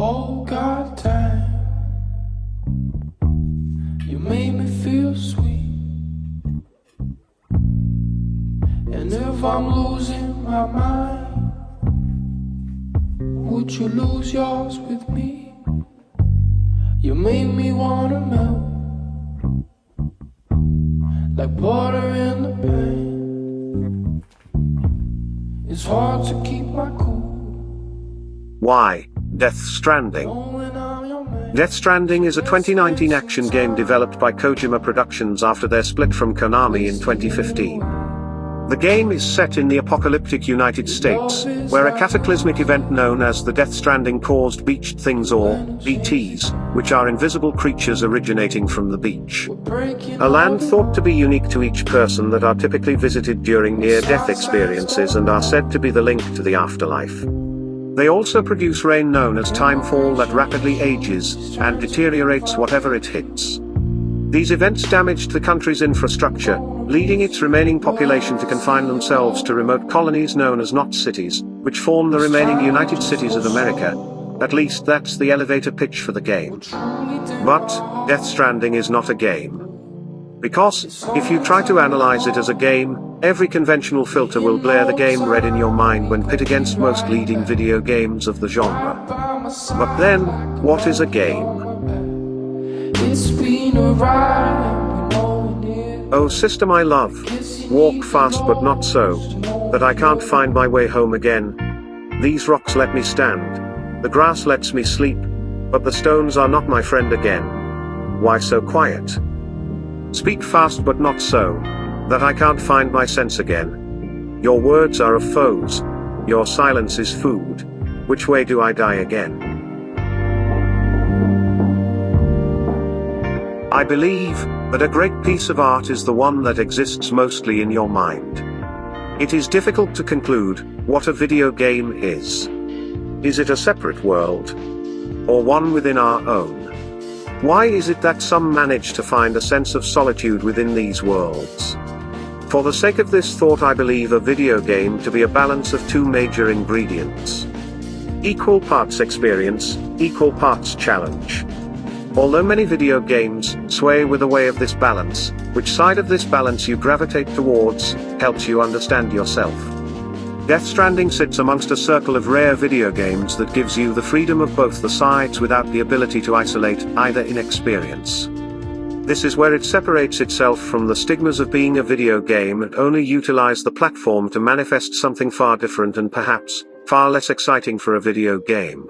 Oh goddamn, you made me feel sweet. And if I'm losing my mind, would you lose yours with me? You made me wanna melt like water in the pan. It's hard to keep my cool. Why Death Stranding? Death Stranding is a 2019 action game developed by Kojima Productions after their split from Konami in 2015. The game is set in the apocalyptic United States, where a cataclysmic event known as the Death Stranding caused beached things, or BTs, which are invisible creatures originating from the beach. A land thought to be unique to each person that are typically visited during near-death experiences and are said to be the link to the afterlife. They also produce rain known as timefall that rapidly ages and deteriorates whatever it hits. These events damaged the country's infrastructure, leading its remaining population to confine themselves to remote colonies known as knot cities, which form the remaining United Cities of America. At least that's the elevator pitch for the game. But Death Stranding is not a game. Because, if you try to analyze it as a game, every conventional filter will blare the game red in your mind when pit against most leading video games of the genre. But then, what is a game? Oh system I love, walk fast but not so, that I can't find my way home again. These rocks let me stand, the grass lets me sleep, but the stones are not my friend again. Why so quiet? Speak fast but not so, that I can't find my sense again. Your words are of foes, your silence is food, which way do I die again? I believe that a great piece of art is the one that exists mostly in your mind. It is difficult to conclude what a video game is. Is it a separate world? Or one within our own? Why is it that some manage to find a sense of solitude within these worlds? For the sake of this thought, I believe a video game to be a balance of two major ingredients. Equal parts experience, equal parts challenge. Although many video games sway with the way of this balance, which side of this balance you gravitate towards, helps you understand yourself. Death Stranding sits amongst a circle of rare video games that gives you the freedom of both the sides without the ability to isolate either in experience. This is where it separates itself from the stigmas of being a video game and only utilize the platform to manifest something far different and perhaps far less exciting for a video game.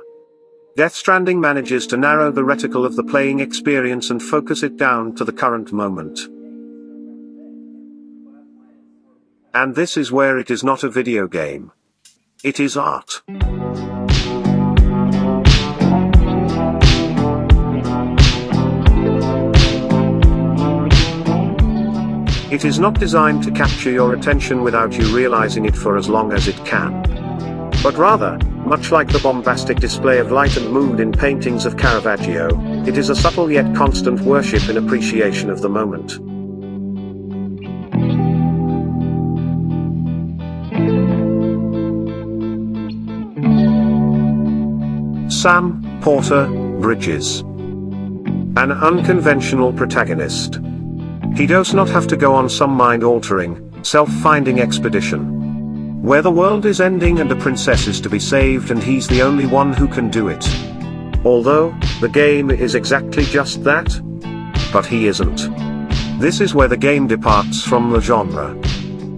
Death Stranding manages to narrow the reticle of the playing experience and focus it down to the current moment. And this is where it is not a video game. It is art. It is not designed to capture your attention without you realizing it for as long as it can. But rather, much like the bombastic display of light and mood in paintings of Caravaggio, it is a subtle yet constant worship in appreciation of the moment. Sam Porter Bridges. An unconventional protagonist. He does not have to go on some mind-altering, self-finding expedition, where the world is ending and a princess is to be saved and he's the only one who can do it. Although, the game is exactly just that. But he isn't. This is where the game departs from the genre.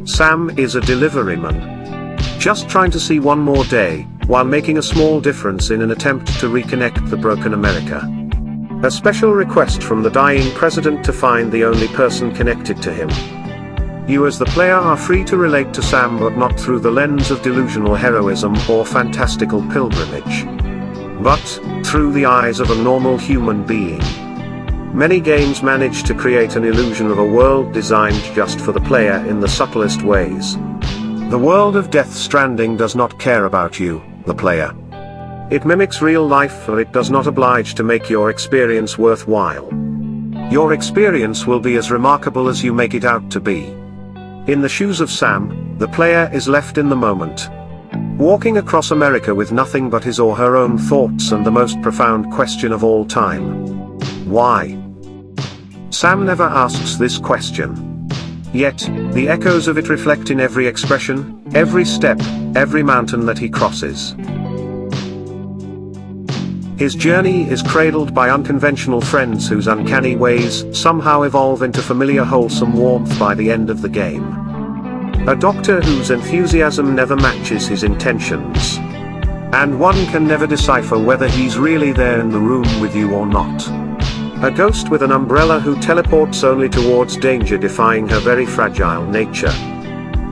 Sam is a deliveryman. Just trying to see one more day, while making a small difference in an attempt to reconnect the broken America. A special request from the dying president to find the only person connected to him. You as the player are free to relate to Sam, but not through the lens of delusional heroism or fantastical pilgrimage, but through the eyes of a normal human being. Many games manage to create an illusion of a world designed just for the player in the subtlest ways. The world of Death Stranding does not care about you, the player. It mimics real life, for it does not oblige to make your experience worthwhile. Your experience will be as remarkable as you make it out to be. In the shoes of Sam, the player is left in the moment. walking across America with nothing but his or her own thoughts and the most profound question of all time. Why? Sam never asks this question. Yet, the echoes of it reflect in every expression, every step, every mountain that he crosses. His journey is cradled by unconventional friends whose uncanny ways somehow evolve into familiar wholesome warmth by the end of the game. A doctor whose enthusiasm never matches his intentions. And one can never decipher whether he's really there in the room with you or not. A ghost with an umbrella who teleports only towards danger, defying her very fragile nature.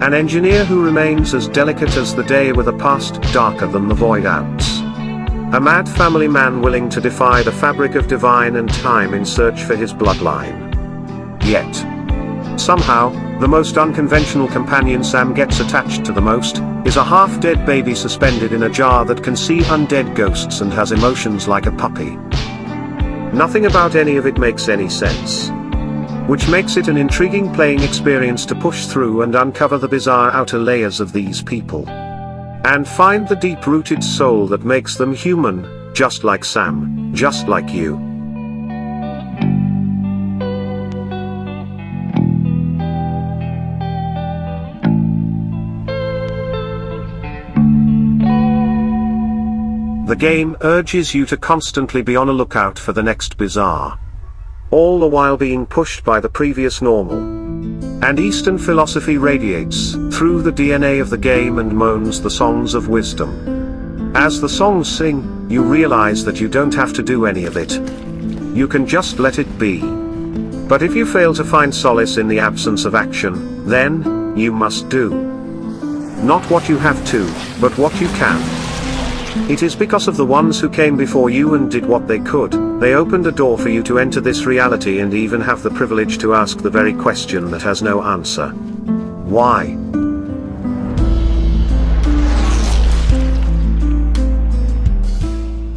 An engineer who remains as delicate as the day with a past darker than the void outs. A mad family man willing to defy the fabric of divine and time in search for his bloodline. Yet, somehow, the most unconventional companion Sam gets attached to the most is a half-dead baby suspended in a jar that can see undead ghosts and has emotions like a puppy. Nothing about any of it makes any sense. Which makes it an intriguing playing experience to push through and uncover the bizarre outer layers of these people. And find the deep-rooted soul that makes them human, just like Sam, just like you. The game urges you to constantly be on a lookout for the next bizarre. All the while being pushed by the previous normal. And Eastern philosophy radiates through the DNA of the game and moans the songs of wisdom. As the songs sing, you realize that you don't have to do any of it. You can just let it be. But if you fail to find solace in the absence of action, then you must do. Not what you have to, but what you can. It is because of the ones who came before you and did what they could, they opened a door for you to enter this reality and even have the privilege to ask the very question that has no answer. Why?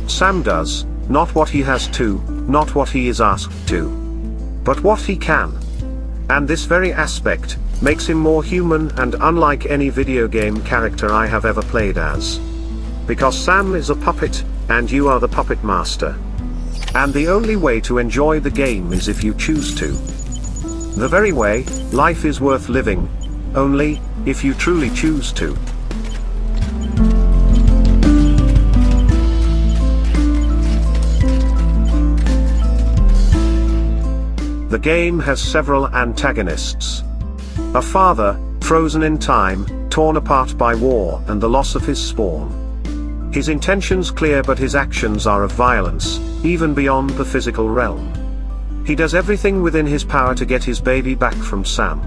Sam does, not what he has to, not what he is asked to, but what he can. And this very aspect makes him more human and unlike any video game character I have ever played as. Because Sam is a puppet, and you are the puppet master. And the only way to enjoy the game is if you choose to. The very way life is worth living, only if you truly choose to. The game has several antagonists. A father, frozen in time, torn apart by war and the loss of his spawn. His intentions clear but his actions are of violence, even beyond the physical realm. He does everything within his power to get his baby back from Sam.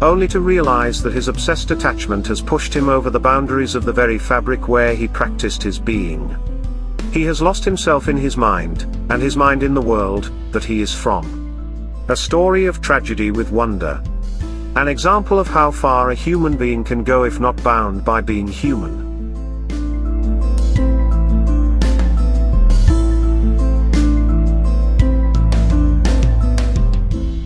Only to realize that his obsessed attachment has pushed him over the boundaries of the very fabric where he practiced his being. He has lost himself in his mind, and his mind in the world that he is from. A story of tragedy with wonder. An example of how far a human being can go if not bound by being human.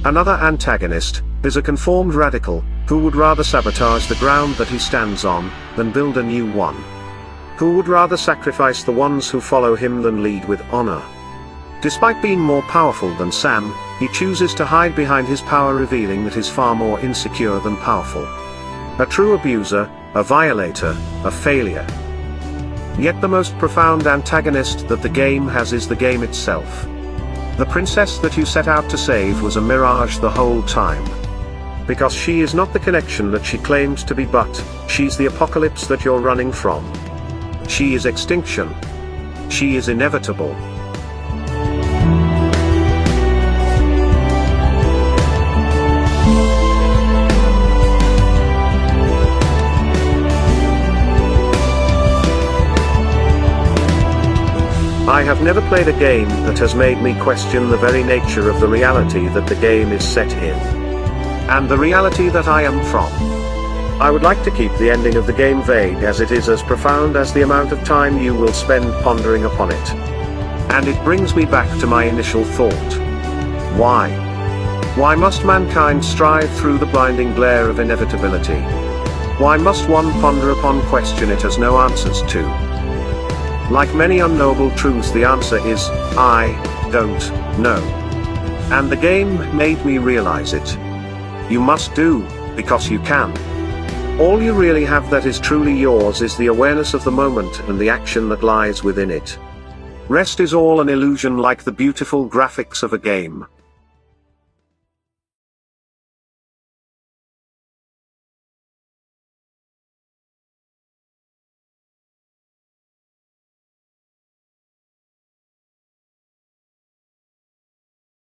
Another antagonist is a conformed radical, who would rather sabotage the ground that he stands on, than build a new one. Who would rather sacrifice the ones who follow him than lead with honor. Despite being more powerful than Sam, he chooses to hide behind his power, revealing that he's far more insecure than powerful. A true abuser, a violator, a failure. Yet the most profound antagonist that the game has is the game itself. The princess that you set out to save was a mirage the whole time. Because she is not the connection that she claims to be, but she's the apocalypse that you're running from. She is extinction. She is inevitable. I have never played a game that has made me question the very nature of the reality that the game is set in. And the reality that I am from. I would like to keep the ending of the game vague, as it is as profound as the amount of time you will spend pondering upon it. And it brings me back to my initial thought. Why? Why must mankind strive through the blinding glare of inevitability? Why must one ponder upon question it has no answers to? Like many unknowable truths, the answer is, I don't know. And the game made me realize it. You must do, because you can. All you really have that is truly yours is the awareness of the moment and the action that lies within it. Rest is all an illusion, like the beautiful graphics of a game.